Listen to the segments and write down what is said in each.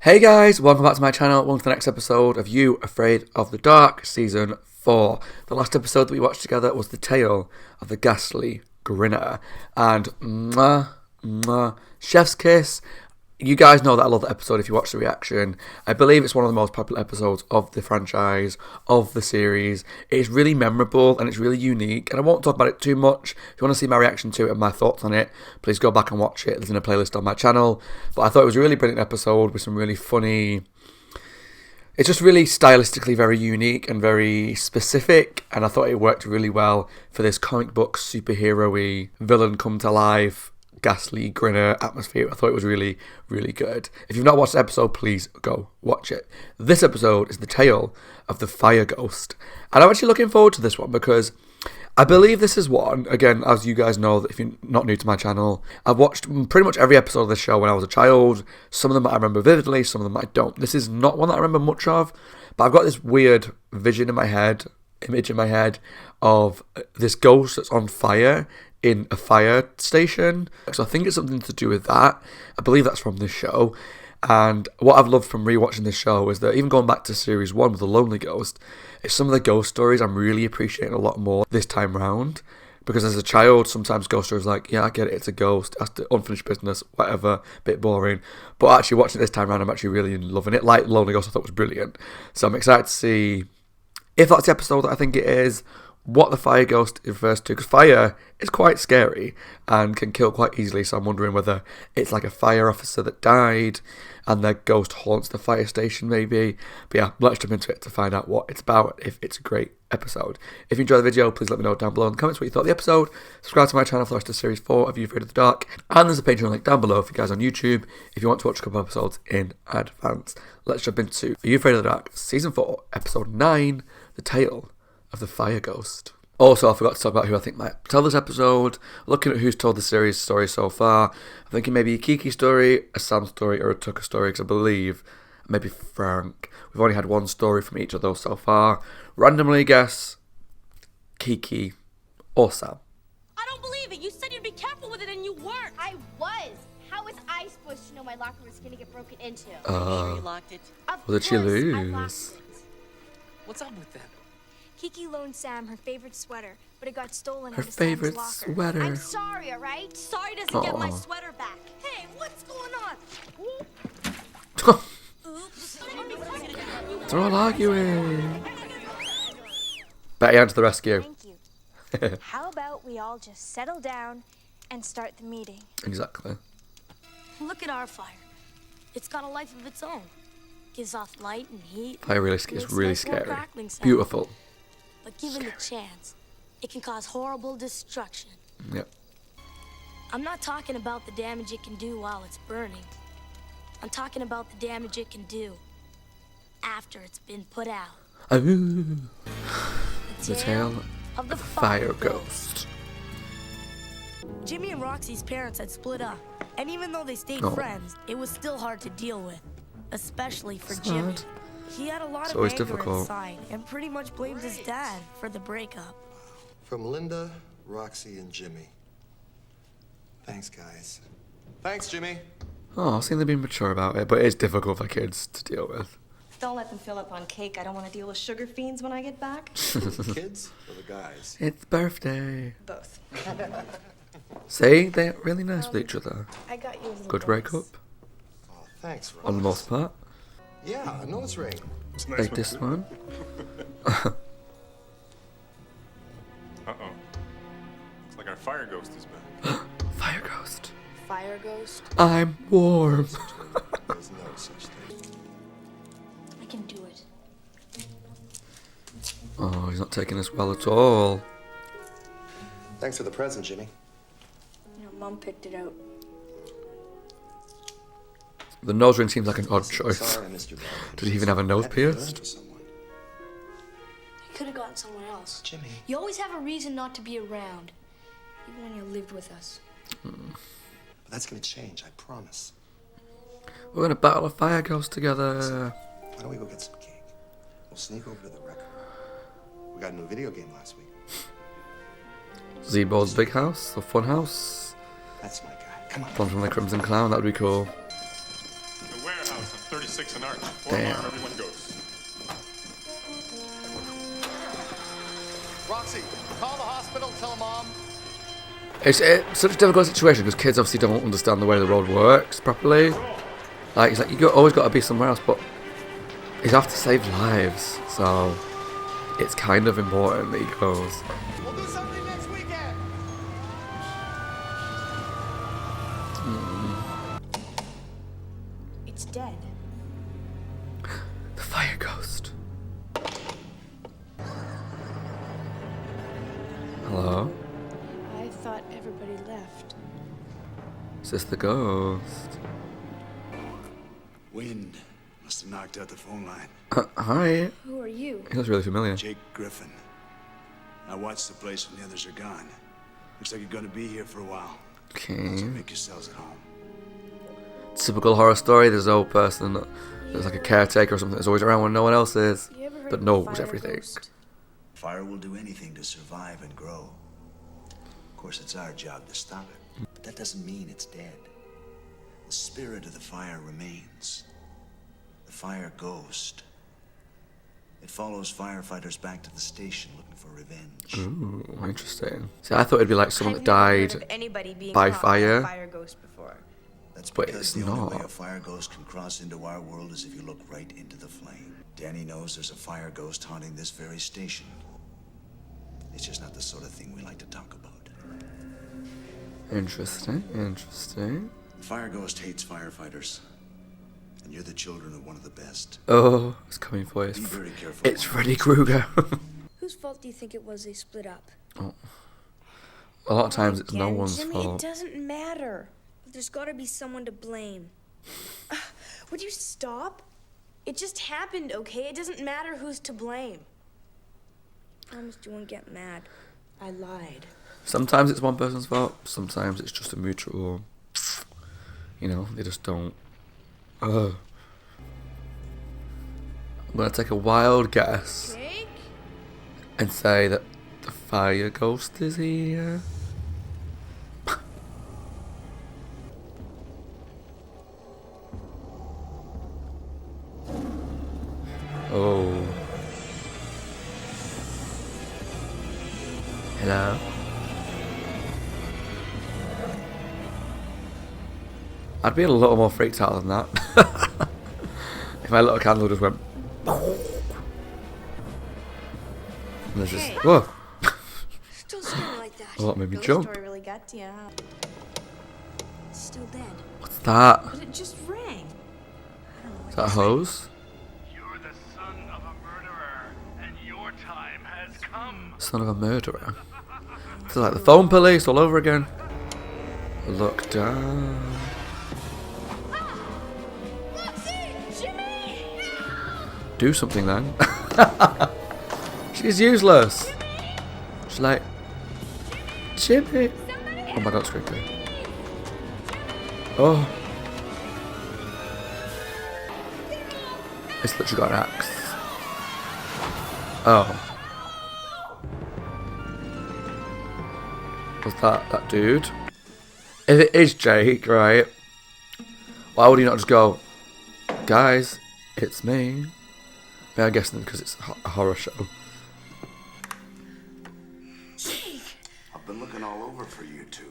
Hey guys, welcome back to my channel. Welcome to the next episode of You Afraid of the Dark, Season 4. The last episode that we watched together was The Tale of the Ghastly Grinner. And chef's kiss. You guys know that I love that episode if you watch the reaction. I believe it's one of the most popular episodes of the franchise, of the series. It's really memorable and it's really unique. And I won't talk about it too much. If you want to see my reaction to it and my thoughts on it, please go back and watch it. There's in a playlist on my channel. But I thought it was a really brilliant episode with some really funny... It's just really stylistically very unique and very specific. And I thought it worked really well for this comic book superhero-y villain come to life, ghastly grinner atmosphere. I thought it was really, really good. If you've not watched the episode, please go watch it. This episode is The Tale of the Fire Ghost. And I'm actually looking forward to this one because I believe this is one, again, as you guys know, if you're not new to my channel, I've watched pretty much every episode of this show when I was a child. Some of them I remember vividly, some of them I don't. This is not one that I remember much of, but I've got this weird vision in my head, image in my head of this ghost that's on fire in a fire station. So I think it's something to do with that. I believe that's from this show. And what I've loved from rewatching this show is that even going back to series 1 with The Lonely Ghost, it's some of the ghost stories I'm really appreciating a lot more this time round. Because as a child, sometimes ghost stories like, yeah, I get it, it's a ghost, that's the unfinished business, whatever, bit boring. But actually watching it this time around, I'm actually really loving it. Like Lonely Ghost, I thought was brilliant. So I'm excited to see if that's the episode that I think it is, what the fire ghost refers to, because fire is quite scary and can kill quite easily, so I'm wondering whether it's like a fire officer that died and their ghost haunts the fire station maybe. But yeah, let's jump into it to find out what it's about, if it's a great episode. If you enjoyed the video, please let me know down below in the comments what you thought of the episode. Subscribe to my channel for the rest of Series 4 of You Afraid of the Dark, and there's a Patreon link down below for you guys on YouTube if you want to watch a couple of episodes in advance. Let's jump into Are You Afraid of the Dark, Season 4, Episode 9, The Tale of the Fire Ghost. Also, I forgot to talk about who I think might tell this episode. Looking at who's told the series story so far, I'm thinking maybe a Kiki story, a Sam story, or a Tucker story, because I believe maybe Frank. We've only had one story from each of those so far. Randomly guess Kiki or Sam. I don't believe it. You said you'd be careful with it and you weren't. I was. How was I supposed to know my locker was going to get broken into? Sure you locked it. Of What did she course I lose? locked it. What's up with that? Kiki loaned Sam her favorite sweater, but it got stolen Her out of favorite Sam's locker. sweater. I'm sorry, all right? Sorry doesn't get my Aw. sweater back. Hey, what's going on? Oops. They're all arguing. Betty on to the rescue. Thank you. How about we all just settle down and start the meeting? Exactly. Look at our fire. It's got a life of its own. Gives off light and heat. Fire really is Makes really nice little scary. crackling sound. Beautiful. But given the chance, it can cause horrible destruction. Yep. I'm not talking about the damage it can do while it's burning. I'm talking about the damage it can do after it's been put out. Ooh. The Tale of the Fire Ghost. Jimmy and Roxy's parents had split up, and even though they stayed Oh. friends, it was still hard to deal with, especially for Sad. Jimmy. He had a lot It's of always anger difficult. inside and pretty much blamed his dad for the breakup. From Linda, Roxy, and Jimmy. Thanks, guys. Thanks, Jimmy. Oh, I've seen them being mature about it, but it is difficult for kids to deal with. Don't let them fill up on cake. I don't want to deal with sugar fiends when I get back. The kids or the guys? It's birthday. Both. See, they're really nice with each other. I got you a little Good breakup, Oh, thanks, Rox. on the most part. Yeah, a nose ring. Like this one. Uh-oh. Looks like our fire ghost is back. Fire Ghost. Fire ghost? I'm warm. There's no such thing. I can do it. Oh, he's not taking this well at all. Thanks for the present, Jimmy. You know, Mom picked it out. The nose ring seems like an odd choice. Sorry, Mr. Bell. Did he even have a nose Had to learn pierced? for someone. I could have gone somewhere else. Jimmy. You always have a reason not to be around, even when you lived with us. But that's gonna change, I promise. We're gonna battle a fire ghost together. Why don't we go get some cake? We'll sneak over to the record. We got a new video game last week. Zebo's big house, the fun house. That's my guy. Come on. One from the Crimson Clown, that would be cool. The warehouse on 32nd 6 and arch. 4 Damn. alarm, everyone goes. Roxy, call the hospital, tell Mom. It's such a difficult situation because kids obviously don't understand the way the road works properly. Like, it's like always got to be somewhere else, but you have to save lives, so it's kind of important that he goes. We'll do something next weekend. It's dead. The fire ghost. Hello? I thought everybody left. Is this the ghost? Wind must have knocked out the phone line. Hi. Who are you? He looks really familiar. Jake Griffin. I watched the place when the others are gone. Looks like you're gonna be here for a while. So Okay. make yourselves at home. Typical horror story. There's no person that's like a caretaker or something that's always around when no one else is, You ever heard but of knows a fire everything. ghost? Fire will do anything to survive and grow. Of course, it's our job to stop it. But that doesn't mean it's dead. The spirit of the fire remains. The fire ghost. It follows firefighters back to the station looking for revenge. Ooh, interesting. See, I thought it'd be like someone that I've never heard died. of anybody being by caught by a fire. fire ghost before. That's But because it's the only way not. a fire ghost can cross into our world is if you look right into the flame. Danny knows there's a fire ghost haunting this very station. It's just not the sort of thing we like to talk about. Interesting, interesting. Fire ghost hates firefighters. And you're the children of one of the best. Oh, it's coming for you. Be very careful. It's Freddy Krueger. Whose fault do you think it was they split up? A lot of times it's no Again, one's Jimmy, fault. it doesn't matter. But there's gotta be someone to blame. Would you stop? It just happened, okay? It doesn't matter who's to blame. Promised you won't get mad. I lied. Sometimes it's one person's fault. Sometimes it's just a mutual. You know, they just don't. I'm gonna take a wild guess Jake? and say that the fire ghost is here. Oh. Hello? I'd be a little more freaked out than that. If my little candle just went. And there's just. Whoa! Don't scare me like that. Oh, that made me Ghost jump. story really got to you, huh? It's still dead. What's that? But it just rang. Is that a hose? You're the son of a murderer, and your time has come. Son of a murderer. It's like the phone police all over again. Look down. Do something then. She's useless. She's like, Jimmy. Oh my god, it's creepy. Oh. It's literally got an axe. Oh. Was that dude? If it is Jake, right? Why would he not just go, guys, it's me? I mean, I'm guessing because it's a horror show. I've been looking all over for you two.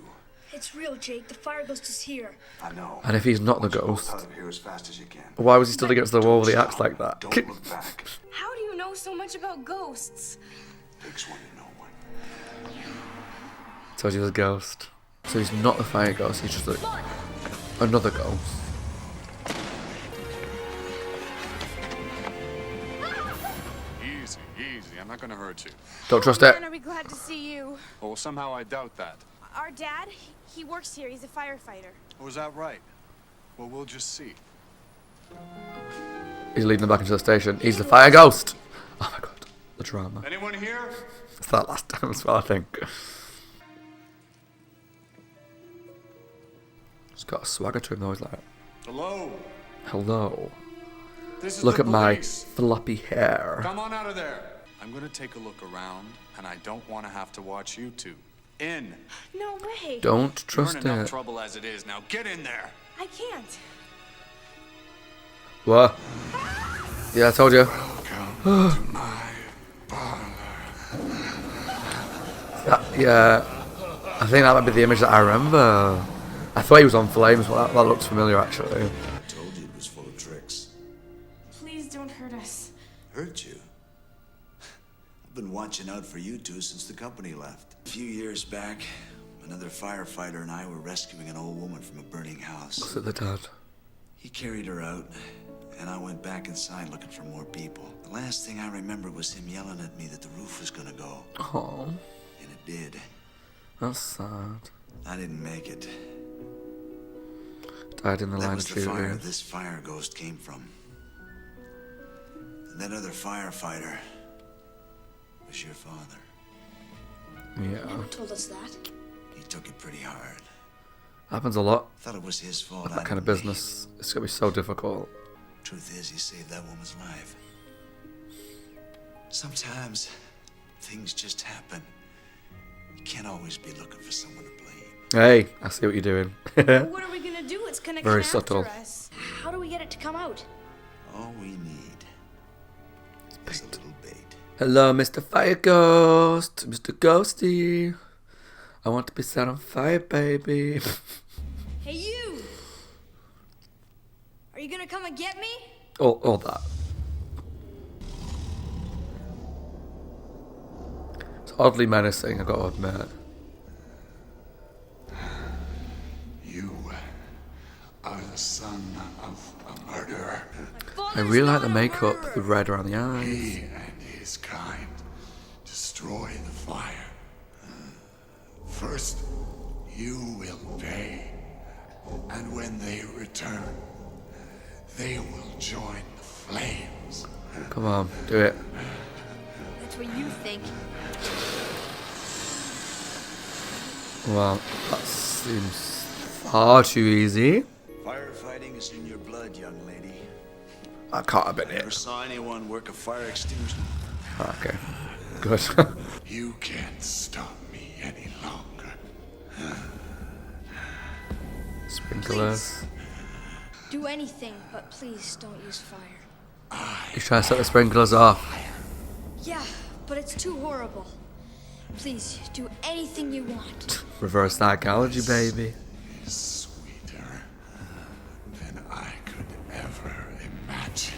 It's real, Jake. The fire ghost is here. I know. And if he's not the I want you both ghost, out of here as fast as you can. why was he stood against the wall with the axe like that? Don't look back. How do you know so much about ghosts? Takes one to know one. Told you was a ghost. So he's not the fire ghost, he's just like another ghost. Easy, easy. I'm not gonna hurt you. Don't trust it. Man, are we glad to see you. Well, somehow I doubt that. Our dad, he works here. He's a firefighter. Was that right? Well, we'll just see. He's leading them back into the station. He's the fire ghost. Oh my god, the drama. Anyone here? It's that last time as well, I think. He's got a swagger to him though, he's like, Hello? hello. This is Look the at my police. floppy hair. Come on out of there. I'm gonna take a look around, and I don't want to have to watch you two. In. No way. Don't You're trust in enough it. trouble as it is. Now get in there. I can't. What? Yeah, I told you. Yeah, I think that might be the image that I remember. I thought he was on flames, but that looks familiar actually. I told you it was full of tricks. Please don't hurt us. Hurt you? I've been watching out for you two since the company left. A few years back, another firefighter and I were rescuing an old woman from a burning house. Was it the dad? He carried her out, and I went back inside looking for more people. The last thing I remember was him yelling at me that the roof was gonna go. Oh, And it did. that's sad. I didn't make it. Died in the That line was of the fire duty. this fire ghost came from. And that other firefighter was your father. Yeah, Never told us that. He took it pretty hard. happens a lot. Thought it was his fault. With I that kind of didn't make business. It's gonna be so difficult. it. Truth is, he saved that woman's life. Sometimes things just happen. You can't always be looking for someone to blame. Hey, I see what you're doing. What are we gonna do? It's gonna Very come subtle. after us. How do we get it to come out? All we need is a little bait. Hello, Mr. Fire Ghost, Mr. Ghosty. I want to be set on fire, baby. Hey, you! Are you gonna come and get me? all that. It's oddly menacing, I gotta admit. You are the son of a murderer. I really like the makeup, the red around the eyes. He and his kind destroy the fire. First, you will pay. And when they return, they will join the flames. Come on, do it. That's what you think. Well, that seems far too easy. Firefighting is in your blood, young lady. I can't have been Never it. saw anyone work a fire extinguisher. Okay, good. You can't stop me any longer. Sprinklers. Do anything, but please don't use fire. He's trying to set the sprinklers off. Yeah, but it's too horrible. Please, do anything you want. Reverse psychology, baby. Is sweeter than I could ever imagine.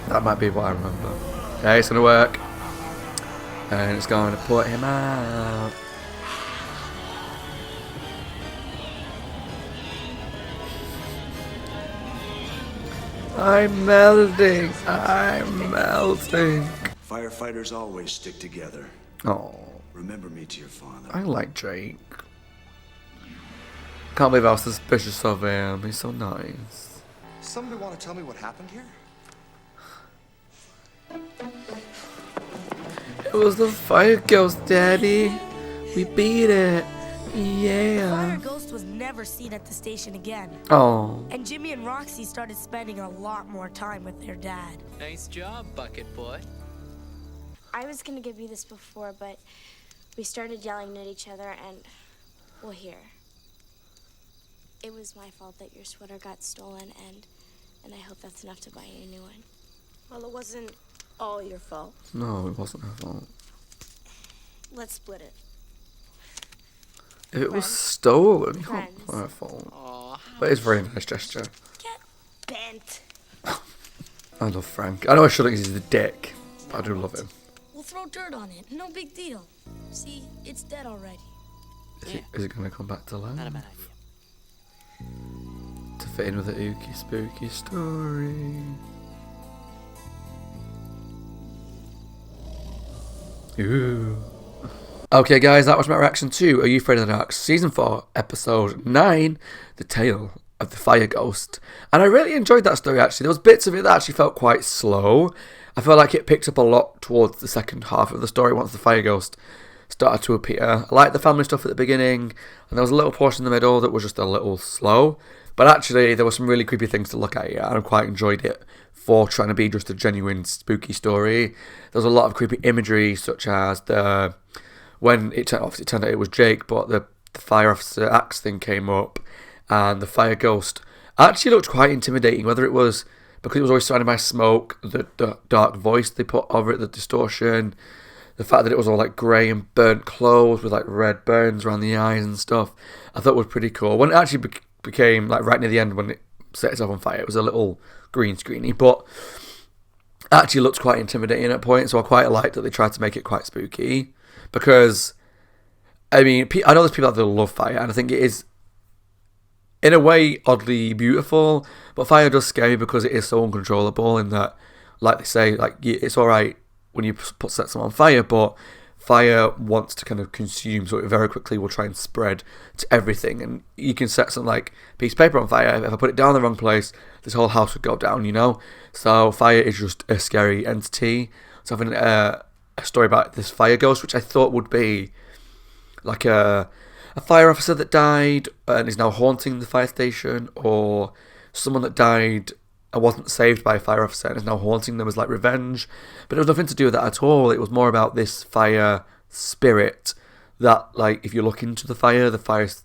That might be what I remember. Okay, it's gonna work. And it's going to put him out. I'm melting. I'm melting. Firefighters always stick together. Oh, Remember me to your father. I like Drake. Can't believe I was suspicious of him. He's so nice. Somebody want to tell me what happened here? It was the Fire Ghost, Daddy. We beat it. Fire Yeah. Ghost was never seen at the station again. Oh. And Jimmy and Roxy started spending a lot more time with their dad. Nice job, Bucket Boy. I was gonna give you this before, but we started yelling at each other and, well, here. It was my fault that your sweater got stolen, and I hope that's enough to buy you a new one. Well, it wasn't all your fault. No, it wasn't her fault. Let's split it. If it was Friends. stolen, it's not Friends. her fault. Aw, But it's a very nice gesture. Get bent. I love Frank. I know I shouldn't because he's the dick, but I do love him. We'll throw dirt on it. No big deal. See, it's dead already. Is it going to come back to life? not a bad idea. To fit in with the ooky spooky story. Ooh. Okay, guys, that was my reaction to Are You Afraid of the Dark? Season 4, Episode 9, The Tale of the Fire Ghost. And I really enjoyed that story, actually. There was bits of it that actually felt quite slow. I felt like it picked up a lot towards the second half of the story once the Fire Ghost started to appear. I liked the family stuff at the beginning, and there was a little portion in the middle that was just a little slow. But actually, there were some really creepy things to look at here, and I quite enjoyed it for trying to be just a genuine spooky story. There was a lot of creepy imagery, such as when it turned out it was Jake, but the the fire officer axe thing came up, and the fire ghost actually looked quite intimidating, whether it was because it was always surrounded by smoke, the dark voice they put over it, the distortion, the fact that it was all like grey and burnt clothes with like red burns around the eyes and stuff, I thought was pretty cool. When it actually became like right near the end when it set itself on fire, it was a little green screeny, but actually looked quite intimidating at points, so I quite liked that they tried to make it quite spooky, because I mean, I know there's people out there that love fire, and I think it is in a way oddly beautiful, but fire does scare me because it is so uncontrollable, in that, like they say, like it's alright when you set someone on fire, but fire wants to kind of consume, so it very quickly will try and spread to everything. And you can set some like piece of paper on fire, if I put it down in the wrong place, this whole house would go down, you know? So fire is just a scary entity. So having a story about this fire ghost, which I thought would be like a fire officer that died and is now haunting the fire station, or someone that died and wasn't saved by a fire officer and is now haunting them as like revenge. But it was nothing to do with that at all. It was more about this fire spirit that, like, if you look into the fire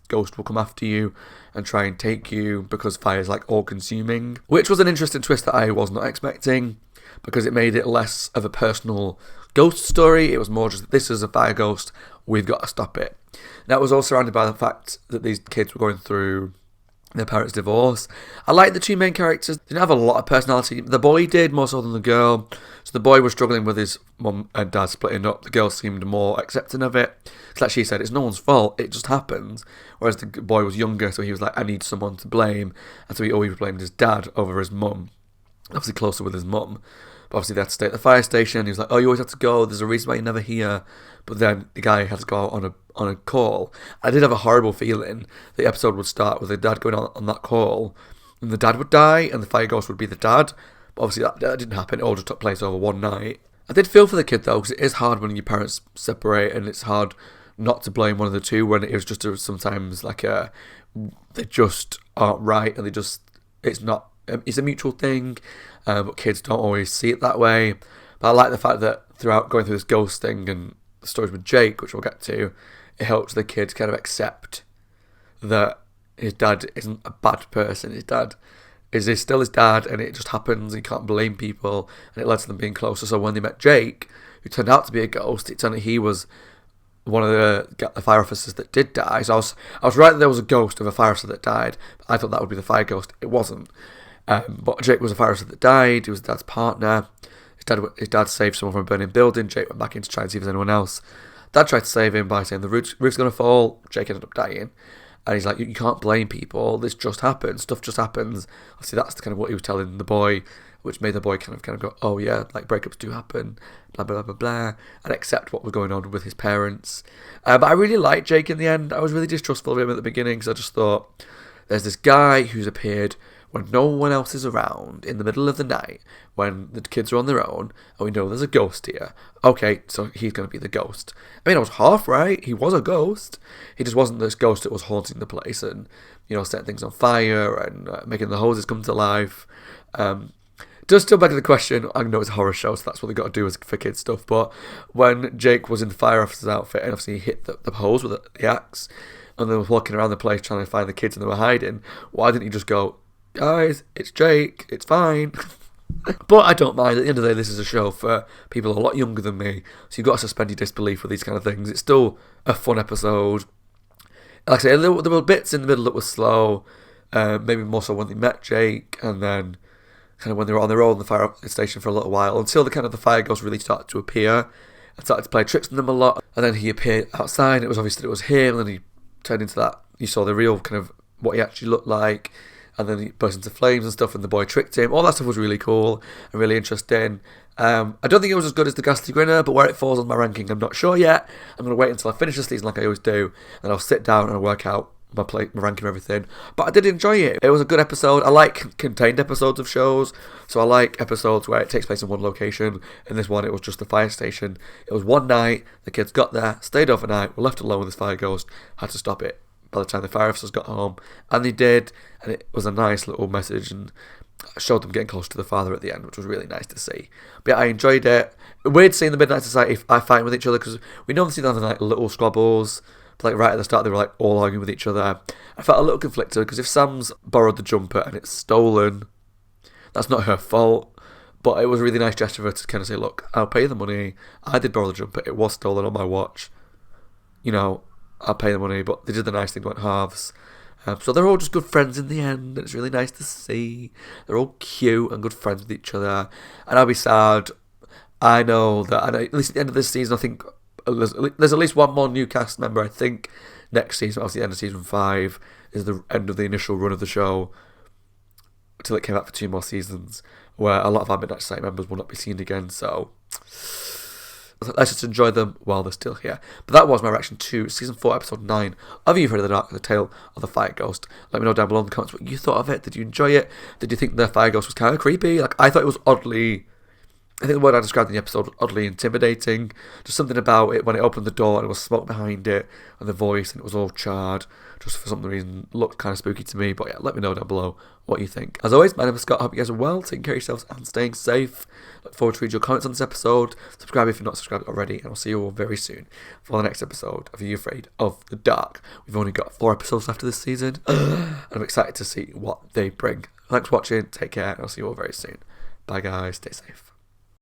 ghost will come after you and try and take you, because fire is like all consuming, which was an interesting twist that I was not expecting, because it made it less of a personal ghost story. It was more just, this is a fire ghost, we've got to stop it. And that was all surrounded by the fact that these kids were going through their parents' divorce. I like the two main characters. They didn't have a lot of personality. The boy did, more so than the girl. So the boy was struggling with his mum and dad splitting up. The girl seemed more accepting of it. It's like she said, it's no one's fault, it just happens. Whereas the boy was younger, so he was like, I need someone to blame. And so he always blamed his dad over his mum. Obviously closer with his mum. But obviously they had to stay at the fire station. He was like, oh, you always have to go, there's a reason why you're never here. But then the guy had to go out on a call. I did have a horrible feeling the episode would start with the dad going on that call, and the dad would die, and the fire ghost would be the dad. But obviously that didn't happen. It all just took place over one night. I did feel for the kid though, because it is hard when your parents separate, and it's hard not to blame one of the two when it was just sometimes like they just aren't right, and it's a mutual thing, but kids don't always see it that way. But I like the fact that throughout going through this ghost thing and the stories with Jake, which we'll get to, it helps the kid kind of accept that his dad isn't a bad person. His dad is still his dad, and it just happens. He can't blame people, and it led to them being closer. So when they met Jake, who turned out to be a ghost, it turned out he was one of the fire officers that did die. So I was right that there was a ghost of a fire officer that died, but I thought that would be the fire ghost. It wasn't. But Jake was a fire officer that died. He was Dad's partner. His dad saved someone from a burning building. Jake went back in to try and see if there's anyone else. Dad tried to save him by saying the roof's going to fall. Jake ended up dying. And he's like, you can't blame people. This just happens. Stuff just happens. Obviously, that's kind of what he was telling the boy, which made the boy kind of go, oh yeah, like breakups do happen, blah, blah, blah, blah, blah, and accept what was going on with his parents. But I really liked Jake in the end. I was really distrustful of him at the beginning, because I just thought, there's this guy who's appeared when no one else is around, in the middle of the night, when the kids are on their own, and we know there's a ghost here. Okay, so he's going to be the ghost. I mean, I was half right. He was a ghost. He just wasn't this ghost that was haunting the place and, setting things on fire and making the hoses come to life. Does still beg the question, I know it's a horror show, so that's what they got to do for kids stuff, but when Jake was in the fire officer's outfit, and obviously he hit the hose with the axe, and they were walking around the place trying to find the kids and they were hiding, why didn't he just go, guys, it's Jake, it's fine? But I don't mind. At the end of the day, this is a show for people a lot younger than me, so you've got to suspend your disbelief with these kind of things. It's still a fun episode. Like I say, there were bits in the middle that were slow, maybe more so when they met Jake, and then kind of when they were on their own in the fire station for a little while, until the fire ghost really started to appear and started to play tricks on them a lot. And then he appeared outside, and it was obvious that it was him, and then he turned into that. You saw the real kind of what he actually looked like. And then he burst into flames and stuff, and the boy tricked him. All that stuff was really cool and really interesting. I don't think it was as good as The Ghastly Grinner, but where it falls on my ranking, I'm not sure yet. I'm going to wait until I finish the season like I always do, and I'll sit down and work out my ranking and everything. But I did enjoy it. It was a good episode. I like contained episodes of shows, so I like episodes where it takes place in one location. In this one, it was just the fire station. It was one night, the kids got there, stayed overnight, were left alone with this fire ghost, had to stop it by the time the fire officers got home, and they did, and it was a nice little message and showed them getting close to the father at the end, which was really nice to see. But yeah, I enjoyed it. Weird seeing the Midnight Society fighting with each other, because we normally see them in like little squabbles, But like right at the start, they were like all arguing with each other. I felt a little conflicted because if Sam's borrowed the jumper and it's stolen, that's not her fault. But it was a really nice gesture of her to kind of say, look, I'll pay the money. I did borrow the jumper. It was stolen on my watch. You know, I'll pay the money. But they did the nice thing, went halves. So they're all just good friends in the end. And it's really nice to see. They're all cute and good friends with each other. And I'll be sad. I know that at least at the end of this season, I think there's at least one more new cast member. I think next season, obviously the end of season 5, is the end of the initial run of the show until it came out for 2 more seasons, where a lot of our Midnight Society members will not be seen again. So let's just enjoy them while they're still here. But that was my reaction to season 4, episode 9 of You Afraid of the Dark, The Tale of the Fire Ghost. Let me know down below in the comments what you thought of it. Did you enjoy it? Did you think the fire ghost was kind of creepy? Like, I thought it was oddly... I think the word I described in the episode was oddly intimidating. Just something about it when it opened the door and there was smoke behind it and the voice and it was all charred. Just for some reason looked kind of spooky to me. But yeah, let me know down below what you think. As always, my name is Scott. I hope you guys are well, taking care of yourselves and staying safe. Look forward to read your comments on this episode. Subscribe if you're not subscribed already, and I'll see you all very soon for the next episode of Are You Afraid of the Dark? We've only got 4 episodes left of this season, and I'm excited to see what they bring. Thanks for watching, take care, and I'll see you all very soon. Bye guys, stay safe.